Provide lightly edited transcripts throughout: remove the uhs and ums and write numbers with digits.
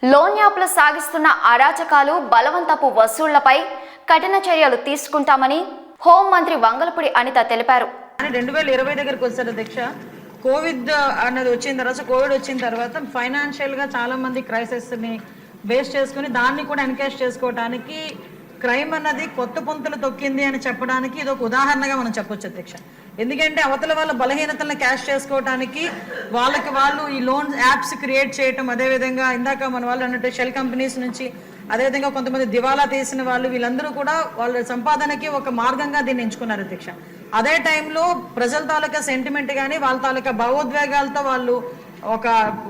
Loan యాప్లు సాగిస్తున్న అరాచకాలు, బలవంతపు వసూళ్లపై కఠిన చర్యలు తీసుకుంటామని హోంమంత్రి వంగలపూడి అనిత తెలిపారు. 2020 దగ్గరికి వచ్చారు అధ్యక్ష. కోవిడ్ అన్నది కోవిడ్ వచ్చిన తర్వాత ఫైనాన్షియల్ గా చాలా మంది క్రైసిస్ ని బేస్ చేసుకుని దాన్ని కూడా ఎన్కేష్ చేసుకోవడానికి క్రైమ్ అన్నది కొత్త పుంతలు తొక్కింది అని చెప్పడానికి ఇది ఒక ఉదాహరణగా మనం చెప్పొచ్చు అధ్యక్ష. ఎందుకంటే అవతల వాళ్ళ బలహీనతలను క్యాష్ చేసుకోవడానికి వాళ్ళు ఈ లోన్ యాప్స్ క్రియేట్ చేయటం, అదేవిధంగా ఇందాక మన వాళ్ళు అన్నట్టు షెల్ కంపెనీస్ నుంచి, అదేవిధంగా కొంతమంది దివాలా తీసిన వీళ్ళందరూ కూడా వాళ్ళ సంపాదనకి ఒక మార్గంగా దీన్ని ఎంచుకున్నారు అధ్యక్ష. అదే టైంలో ప్రజల తాలూకా సెంటిమెంట్ కానీ వాళ్ళ తాలూకా భావోద్వేగాలతో వాళ్ళు ఒక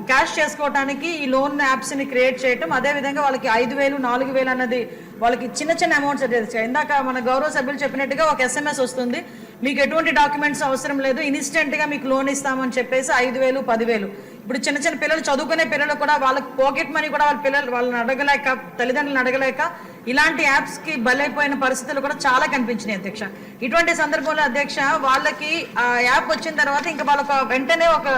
క్యాష్ చేసుకోవడానికి ఈ లోన్ యాప్స్ ని క్రియేట్ చేయటం, అదేవిధంగా వాళ్ళకి 5,000, 4,000 అన్నది వాళ్ళకి చిన్న చిన్న అమౌంట్స్ అధ్యక్ష. ఇందాక మన గౌరవ సభ్యులు చెప్పినట్టుగా ఒక SMS వస్తుంది, మీకు ఎటువంటి డాక్యుమెంట్స్ అవసరం లేదు, ఇన్స్టెంట్ గా మీకు లోన్ ఇస్తామని చెప్పేసి 5,000, 10,000. ఇప్పుడు చిన్న చిన్న పిల్లలు, చదువుకునే పిల్లలు కూడా వాళ్ళకి పాకెట్ మనీ కూడా వాళ్ళని అడగలేక, తల్లిదండ్రులను అడగలేక ఇలాంటి యాప్స్ కి బలైపోయిన పరిస్థితులు కూడా చాలా కనిపించినాయి అధ్యక్ష. ఇటువంటి సందర్భంలో అధ్యక్ష వాళ్ళకి ఆ యాప్ వచ్చిన తర్వాత ఇంకా వాళ్ళకి వెంటనే ఒక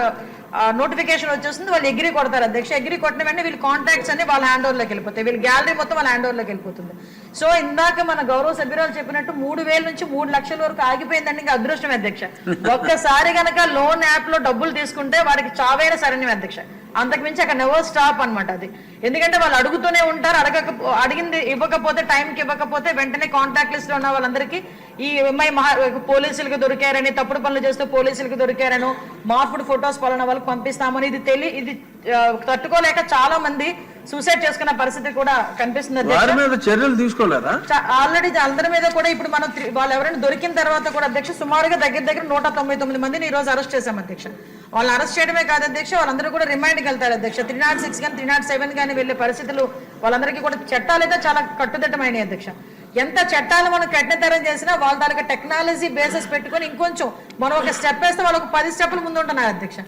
నోటిఫికేషన్ వచ్చేస్తుంది, వాళ్ళు ఎగ్రీ కొడతారు అధ్యక్ష. ఎగ్రీ కొట్టిన వెంటనే వీళ్ళ కాంటాక్ట్స్ అన్ని వాళ్ళ హ్యాండ్ ఓవర్లోకి వెళ్ళిపోతాయి, వీళ్ళ గ్యాలరీ మొత్తం వాళ్ళ హ్యాండ్ ఓవర్లోకి వెళ్ళిపోతుంది. సో ఇందాక మన గౌరవ సభ్యురాలు చెప్పినట్టు 3,000 నుంచి 3 లక్షల వరకు ఆగిపోయిందండి. ఇంకా అదృష్టం అధ్యక్ష. ఒక్కసారి కనుక లోన్ యాప్ లో డబ్బులు తీసుకుంటే వాడికి చావైన సరైన అధ్యక్ష. అంతకుమించి అక్కడ నెవర్ స్టాప్ అనమాట అది. ఎందుకంటే వాళ్ళు అడుగుతూనే ఉంటారు, అడిగింది ఇవ్వకపోతే, టైంకి ఇవ్వకపోతే వెంటనే కాంటాక్ట్ లిస్ట్ లో ఉన్న వాళ్ళందరికీ ఈ పోలీసులకు దొరికారని, తప్పుడు పనులు చేస్తూ పోలీసులకు దొరికారను, మార్పుడు ఫొటోస్ పలానా వాళ్ళకి పంపిస్తామని ఇది తట్టుకోలేక చాలా మంది సూసైడ్ చేసుకున్న పరిస్థితి కూడా కనిపిస్తుంది. చర్యలు తీసుకోలేదా? ఆల్రెడీ అందరి మీద కూడా ఇప్పుడు మనం వాళ్ళు ఎవరైనా దొరికిన తర్వాత కూడా అధ్యక్ష సుమారుగా దగ్గర 199 మందిని ఈ రోజు అరెస్ట్ చేశాం అధ్యక్ష. వాళ్ళు అరెస్ట్ చేయడమే కాదు అధ్యక్ష, వాళ్ళందరూ కూడా రిమైండ్కి వెళ్తారు అధ్యక్ష. 306 కానీ 307 కానీ వెళ్లే పరిస్థితులు వాళ్ళందరికీ కూడా చట్టాలు అయితే చాలా కట్టుదిట్టమైనవి అధ్యక్ష. ఎంత చట్టాలు మనం కఠినతరం చేసినా వాళ్ళ తాలూకా టెక్నాలజీ బేసెస్ పెట్టుకుని ఇంకొంచెం మనం ఒక స్టెప్ వేస్తే వాళ్ళకు 10 స్టెప్లు ముందు ఉంటున్నారు అధ్యక్ష.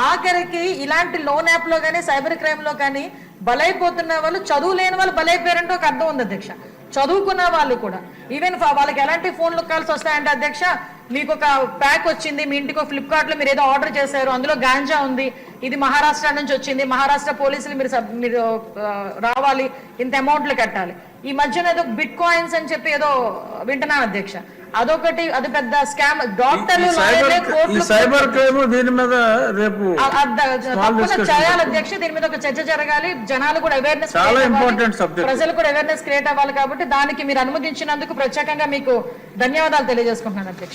ఆఖరికి ఇలాంటి లోన్ యాప్ లో కానీ సైబర్ క్రైమ్ లో కానీ బలైపోతున్న వాళ్ళు, చదువు లేని వాళ్ళు బలైపోయారంటే ఒక అర్థం ఉంది అధ్యక్ష. చదువుకున్న వాళ్ళు కూడా ఈవెన్ వాళ్ళకి ఎలాంటి ఫోన్లు కాల్స్ వస్తాయంటే అధ్యక్ష, మీకు ఒక ప్యాక్ వచ్చింది, మీ ఇంటికి ఫ్లిప్కార్ట్ లో మీరు ఏదో ఆర్డర్ చేశారు, అందులో గాంజా ఉంది, ఇది మహారాష్ట్ర నుంచి వచ్చింది, మహారాష్ట్ర పోలీసులు మీరు రావాలి, ఇంత అమౌంట్లు కట్టాలి. ఈ మధ్యన ఏదో బిట్ కాయిన్స్ అని చెప్పి ఏదో వింటున్నాను అధ్యక్ష. అదొకటి, అది పెద్ద స్కామ్. డాక్టర్లు సైబర్ క్రైమ్ దీని మీద రేపు చేయాలి అధ్యక్ష. దీని మీద ఒక చర్చ జరగాలి, జనాలు కూడా అవేర్నెస్, ప్రజలు కూడా అవేర్నెస్ క్రియేట్ అవ్వాలి. కాబట్టి దానికి మీరు అనుమతించినందుకు ప్రత్యేకంగా మీకు ధన్యవాదాలు తెలియజేసుకుంటున్నాను అధ్యక్ష.